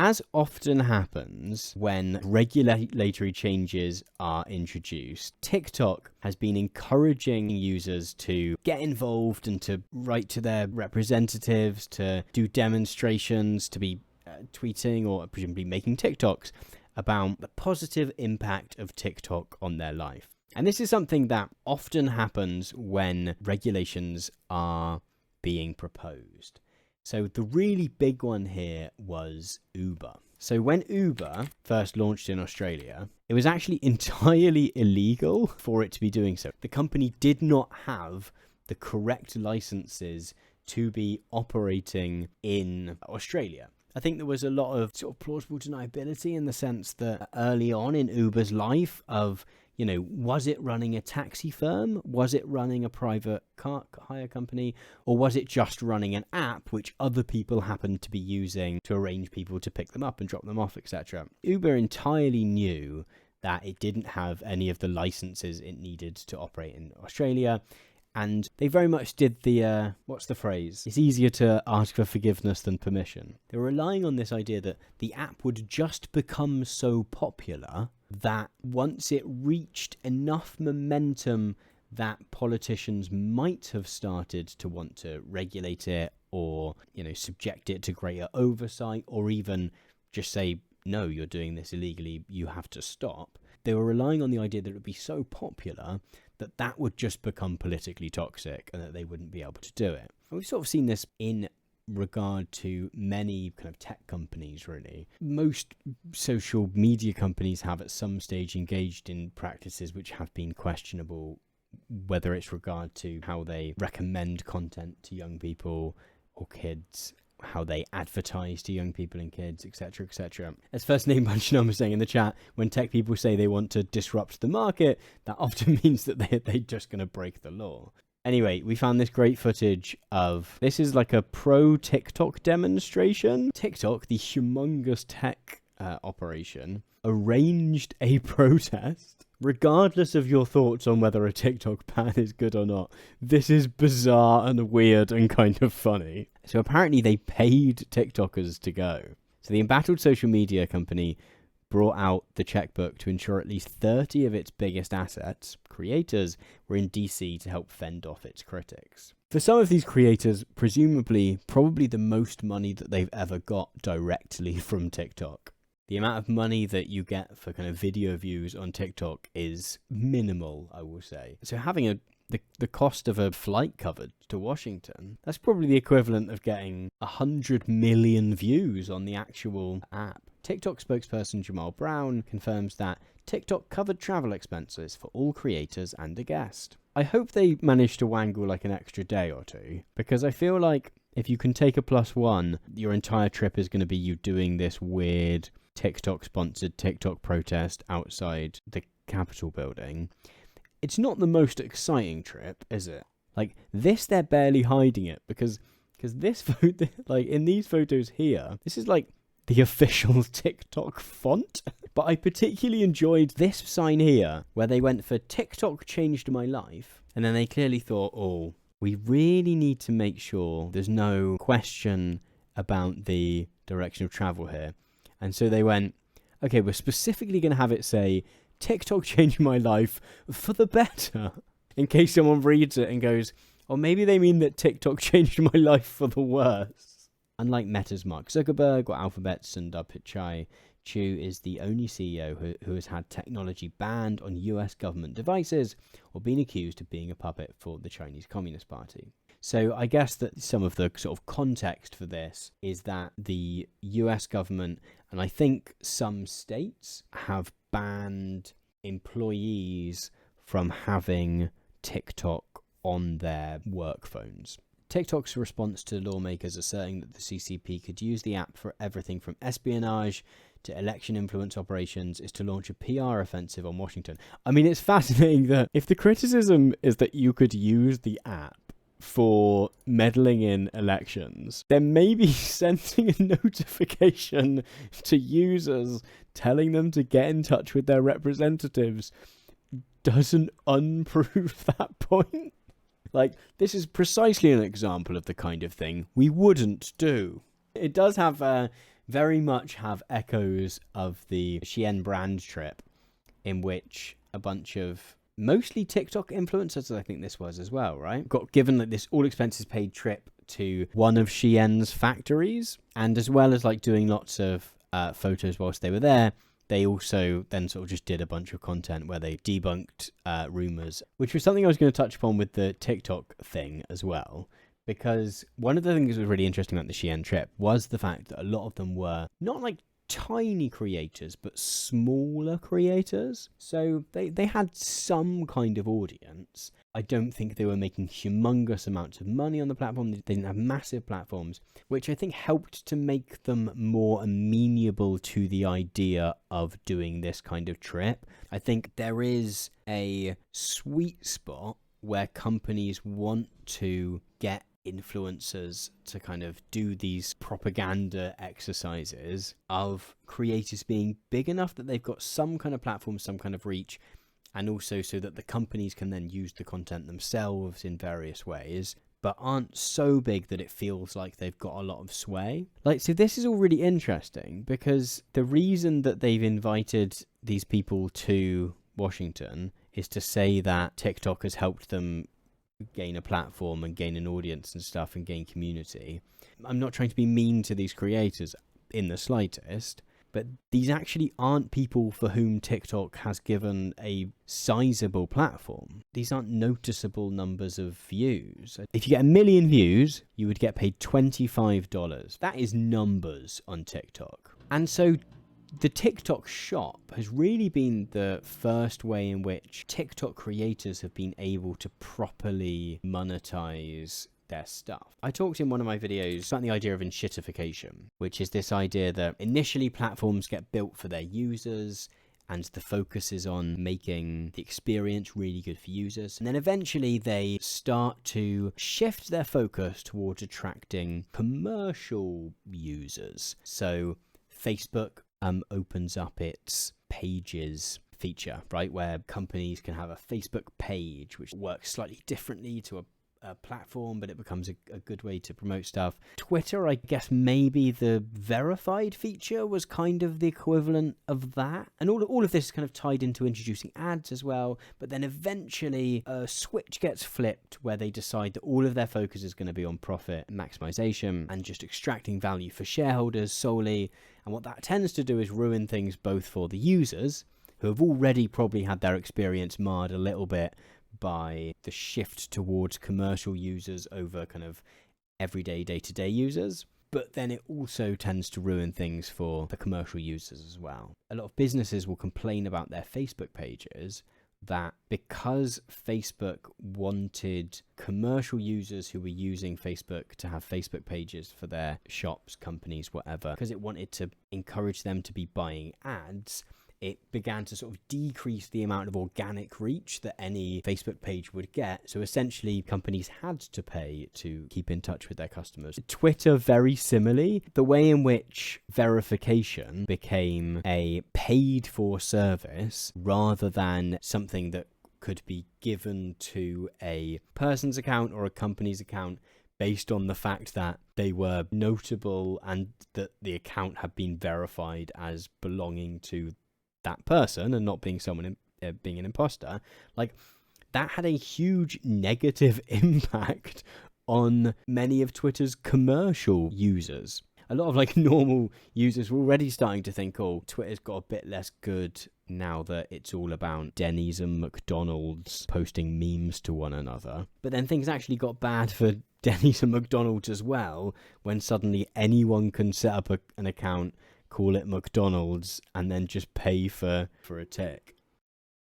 as often happens when regulatory changes are introduced, TikTok has been encouraging users to get involved and to write to their representatives, to do demonstrations, to be tweeting or presumably making TikToks about the positive impact of TikTok on their life. And this is something that often happens when regulations are being proposed. So the really big one here was Uber. So when Uber first launched in Australia, it was actually entirely illegal for it to be doing so. The company did not have the correct licenses to be operating in Australia. I think there was a lot of sort of plausible deniability in the sense that early on in Uber's life of, you know, was it running a taxi firm? Was it running a private car hire company? Or was it just running an app which other people happened to be using to arrange people to pick them up and drop them off, etc.? Uber entirely knew that it didn't have any of the licenses it needed to operate in Australia. And they very much did the, what's the phrase? It's easier to ask for forgiveness than permission. They were relying on this idea that the app would just become so popular that once it reached enough momentum that politicians might have started to want to regulate it or, you know, subject it to greater oversight or even just say, no, you're doing this illegally, you have to stop. They were relying on the idea that it would be so popular that that would just become politically toxic and that they wouldn't be able to do it. And we've sort of seen this in regard to many kind of tech companies, really. Most social media companies have at some stage engaged in practices which have been questionable, whether it's regard to how they recommend content to young people or kids, how they advertise to young people and kids, etc., etc. As First Name Bunch was saying in the chat, when tech people say they want to disrupt the market, that often means that they're just going to break the law. Anyway, we found this great footage of, this is like a pro TikTok demonstration. TikTok, the humongous tech operation, arranged a protest. Regardless of your thoughts on whether a TikTok ban is good or not, this is bizarre and weird and kind of funny. So apparently they paid TikTokers to go. So the embattled social media company brought out the checkbook to ensure at least 30 of its biggest assets, creators, were in DC to help fend off its critics. For some of these creators, presumably, probably the most money that they've ever got directly from TikTok. The amount of money that you get for kind of video views on TikTok is minimal, I will say. So having the cost of a flight covered to Washington, that's probably the equivalent of getting 100 million views on the actual app. TikTok spokesperson Jamal Brown confirms that TikTok covered travel expenses for all creators and a guest. I hope they manage to wangle like an extra day or two, because I feel like if you can take a +1, your entire trip is going to be you doing this weird TikTok-sponsored TikTok protest outside the Capitol building. It's not the most exciting trip, is it? Like, this, they're barely hiding it, because this photo, like, in these photos here, this is like the official TikTok font. But I particularly enjoyed this sign here, where they went for TikTok changed my life, and then they clearly thought, oh, we really need to make sure there's no question about the direction of travel here. And so they went, okay, we're specifically going to have it say, TikTok changed my life for the better. In case someone reads it and goes, oh, maybe they mean that TikTok changed my life for the worse. Unlike Meta's Mark Zuckerberg or Alphabet's Sundar Pichai, Chu is the only CEO who has had technology banned on US government devices or been accused of being a puppet for the Chinese Communist Party. So I guess that some of the sort of context for this is that the US government, and I think some states, have banned employees from having TikTok on their work phones. TikTok's response to lawmakers asserting that the CCP could use the app for everything from espionage to election influence operations is to launch a PR offensive on Washington. I mean, it's fascinating that if the criticism is that you could use the app for meddling in elections, then maybe sending a notification to users telling them to get in touch with their representatives doesn't unprove that point. Like, this is precisely an example of the kind of thing we wouldn't do. It does have very much have echoes of the Shein brand trip, in which a bunch of mostly TikTok influencers, I think this was as well, right, got given like this all expenses paid trip to one of Shein's factories, and as well as like doing lots of photos whilst they were there, they also then sort of just did a bunch of content where they debunked rumors, which was something I was going to touch upon with the TikTok thing as well. Because one of the things that was really interesting about the Shein trip was the fact that a lot of them were not like tiny creators, but smaller creators. So they had some kind of audience. I don't think they were making humongous amounts of money on the platform. They didn't have massive platforms, which I think helped to make them more amenable to the idea of doing this kind of trip. I think there is a sweet spot where companies want to get influencers to kind of do these propaganda exercises of creators being big enough that they've got some kind of platform, some kind of reach, and also so that the companies can then use the content themselves in various ways, but aren't so big that it feels like they've got a lot of sway. Like, so this is all really interesting because the reason that they've invited these people to Washington is to say that TikTok has helped them gain a platform and gain an audience and stuff and gain community. I'm not trying to be mean to these creators in the slightest, but these actually aren't people for whom TikTok has given a sizable platform. These aren't noticeable numbers of views. If you get 1 million views, you would get paid $25. That is numbers on TikTok. And so the TikTok shop has really been the first way in which TikTok creators have been able to properly monetize their stuff. I talked in one of my videos about the idea of enshittification, which is this idea that initially platforms get built for their users and the focus is on making the experience really good for users. And then eventually they start to shift their focus towards attracting commercial users. So Facebook opens up its pages feature, right, where companies can have a Facebook page, which works slightly differently to a platform, but it becomes a good way to promote stuff. Twitter, I guess maybe the verified feature was kind of the equivalent of that. And all of this is kind of tied into introducing ads as well. But then eventually a switch gets flipped where they decide that all of their focus is going to be on profit maximization and just extracting value for shareholders solely. And what that tends to do is ruin things both for the users, who have already probably had their experience marred a little bit by the shift towards commercial users over kind of everyday day-to-day users, but then it also tends to ruin things for the commercial users as well. A lot of businesses will complain about their Facebook pages that because Facebook wanted commercial users who were using Facebook to have Facebook pages for their shops, companies, whatever, because it wanted to encourage them to be buying ads, it began to sort of decrease the amount of organic reach that any Facebook page would get. So essentially, companies had to pay to keep in touch with their customers. Twitter, very similarly, the way in which verification became a paid-for service rather than something that could be given to a person's account or a company's account based on the fact that they were notable and that the account had been verified as belonging to that person and not being someone being an imposter, like that had a huge negative impact on many of Twitter's commercial users. A lot of like normal users were already starting to think, oh, Twitter's got a bit less good now that it's all about Denny's and McDonald's posting memes to one another. But then things actually got bad for Denny's and McDonald's as well, when suddenly anyone can set up an account, call it McDonald's, and then just pay for a tick.